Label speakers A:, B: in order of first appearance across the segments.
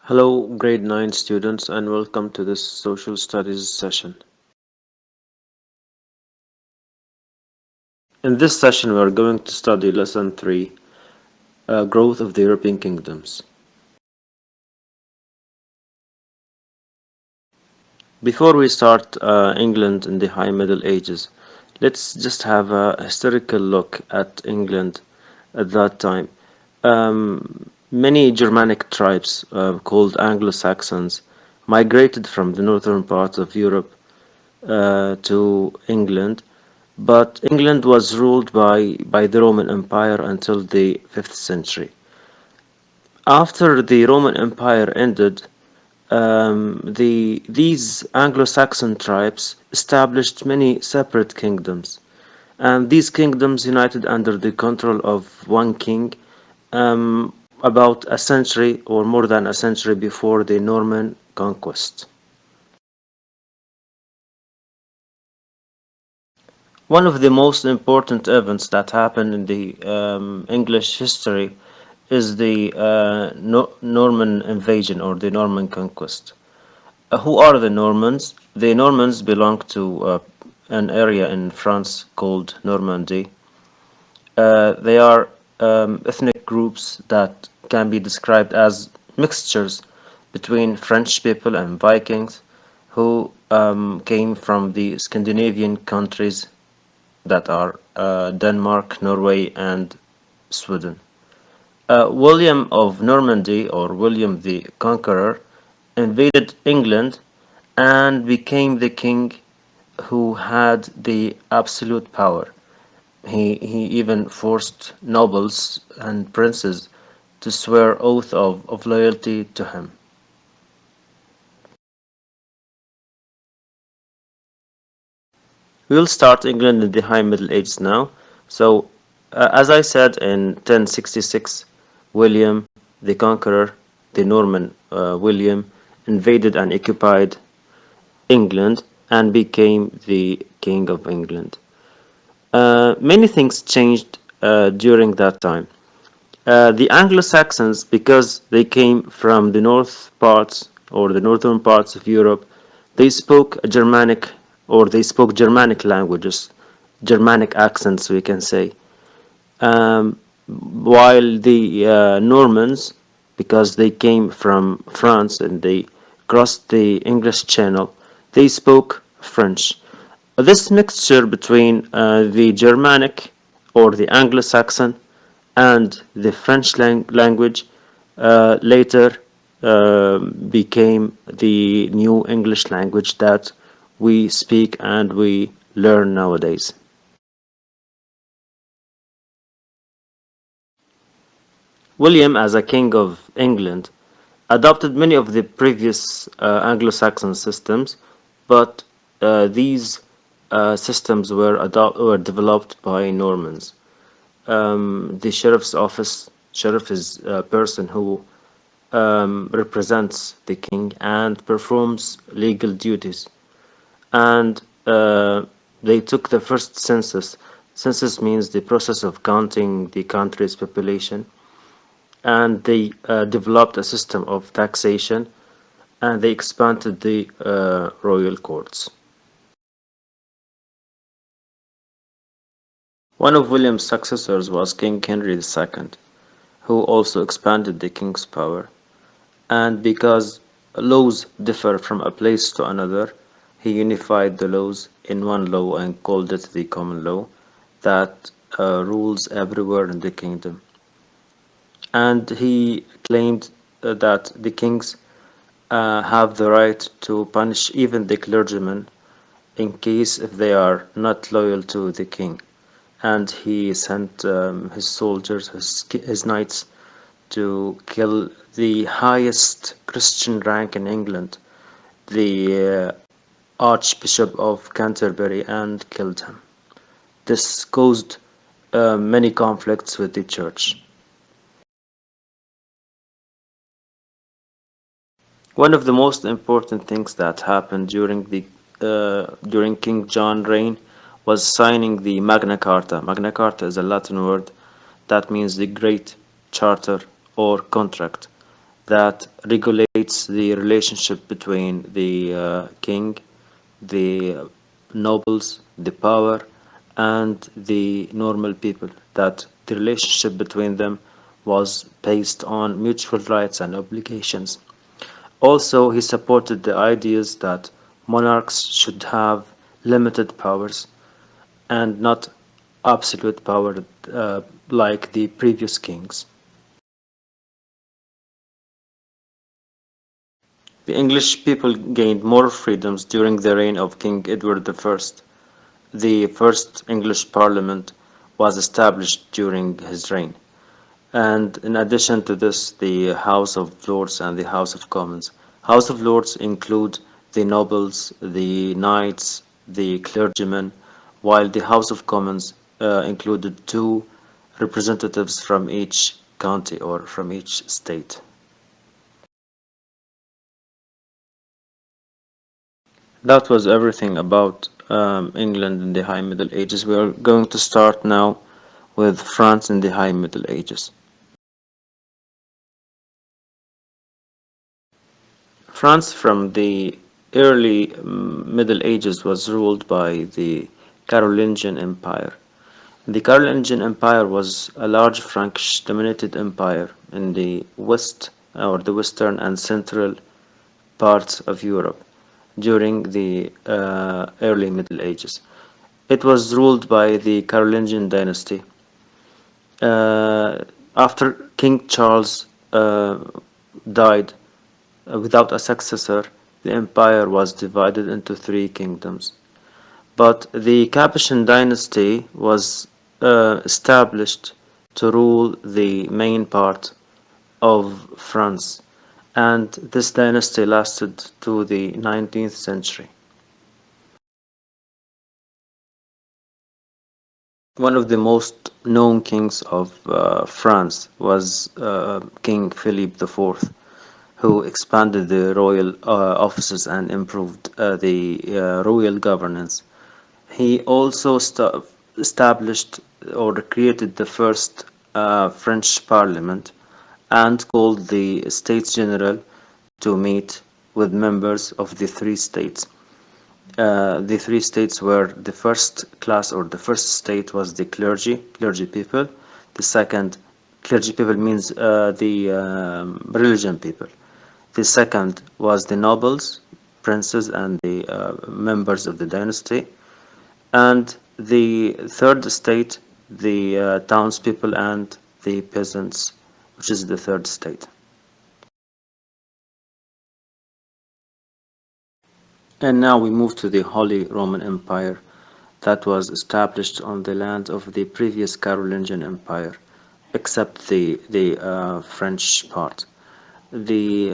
A: Hello, grade 9 students, and welcome to this social studies session. In this session, we are going to study lesson 3, Growth of the European Kingdoms. Before we start England in the High Middle Ages, let's just have a historical look at England at that time. Many Germanic tribes called Anglo-Saxons migrated from the northern parts of Europe to England, but England was ruled by the Roman Empire until the 5th century. After the Roman Empire ended, these Anglo-Saxon tribes established many separate kingdoms, and these kingdoms united under the control of one king um, about a century or more than a century before the Norman conquest. One of the most important events that happened in the English history is the Norman invasion or the Norman conquest. Who are the Normans? The Normans belong to an area in France called Normandy. They are ethnic groups that can be described as mixtures between French people and Vikings who came from the Scandinavian countries that are Denmark, Norway, and Sweden. William of Normandy, or William the Conqueror, invaded England and became the king who had the absolute power. He even forced nobles and princes to swear oath of loyalty to him. We'll start England in the High Middle Ages now. So, as I said, in 1066, William the Conqueror, the Norman William, invaded and occupied England and became the King of England. Many things changed during that time. The Anglo-Saxons, because they came from the north parts or the northern parts of Europe, they spoke Germanic or they spoke Germanic languages, Germanic accents, we can say. While the Normans, because they came from France and they crossed the English Channel, they spoke French. This mixture between the Germanic or the Anglo-Saxon and the French language later became the new English language that we speak and we learn nowadays. William, as a king of England, adopted many of the previous Anglo-Saxon systems, but these systems were developed by Normans. The sheriff's office, sheriff is a person who represents the king and performs legal duties. And they took the first census. Census means the process of counting the country's population. And they developed a system of taxation, and they expanded the royal courts. One of William's successors was King Henry II, who also expanded the king's power. And because laws differ from a place to another, he unified the laws in one law and called it the common law that rules everywhere in the kingdom. And he claimed that the kings have the right to punish even the clergymen in case if they are not loyal to the king. And he sent his soldiers, his knights, to kill the highest Christian rank in England, the Archbishop of Canterbury, and killed him. This caused many conflicts with the church. One of the most important things that happened during King John's reign was signing the Magna Carta. Magna Carta is a Latin word that means the Great Charter or contract. that regulates the relationship between the king, the nobles, the power, and the normal people, that the relationship between them was based on mutual rights and obligations. Also, he supported the ideas that monarchs should have limited powers and not absolute power like the previous kings. The English people gained more freedoms during the reign of King Edward I. The first English Parliament was established during his reign, and in addition to this, the House of Lords and the House of Commons. House of Lords include the nobles, the knights, the clergymen, while the House of Commons included two representatives from each county or from each state. That was everything about England in the High Middle Ages. We are going to start now with France in the High Middle Ages. France from the early Middle Ages was ruled by the Carolingian Empire. The Carolingian Empire was a large Frankish-dominated empire in the west or the western and central parts of Europe during the early Middle Ages. It was ruled by the Carolingian dynasty. After King Charles died without a successor, the empire was divided into three kingdoms. But the Capetian dynasty was established to rule the main part of France, and this dynasty lasted to the 19th century. One of the most known kings of France was King Philip IV, who expanded the royal offices and improved the royal governance. He also established or created the first French parliament and called the States General to meet with members of the three states. The three states were the first class or the first state was the clergy people. The second, clergy people means the religion people. The second was the nobles, princes, and the members of the dynasty. And the third state, the townspeople and the peasants, which is the third state. And now we move to the Holy Roman Empire that was established on the land of the previous Carolingian Empire, except the French part. The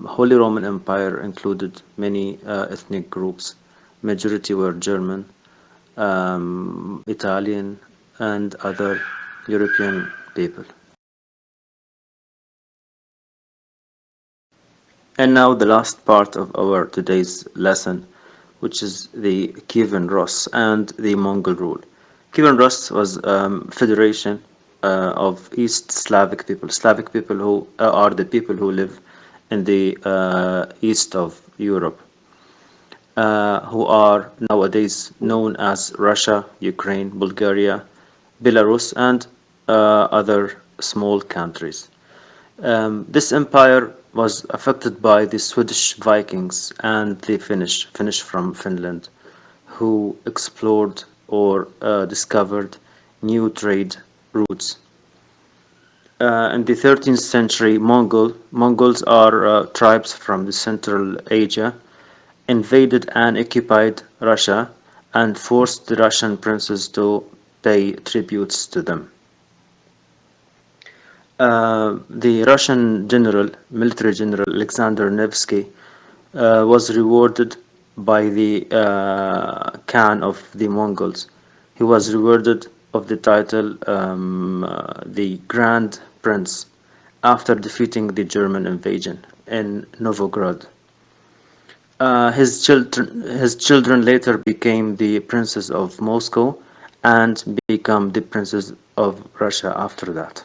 A: Holy Roman Empire included many ethnic groups. Majority were German, Italian, and other European people. And now the last part of our today's lesson, which is the Kievan Rus and the Mongol rule. Kievan Rus was federation of East Slavic people. Slavic people who are the people who live in the east of Europe, who are nowadays known as Russia, Ukraine, Bulgaria, Belarus, and other small countries. This empire was affected by the Swedish Vikings and the Finnish from Finland, who explored or discovered new trade routes. In the 13th century, Mongols are tribes from the Central Asia, invaded and occupied Russia and forced the Russian princes to pay tributes to them. The Russian military general Alexander Nevsky, was rewarded by the Khan of the Mongols. He was rewarded of the title the Grand Prince after defeating the German invasion in Novgorod. His children later became the princes of Moscow and become the princes of Russia after that.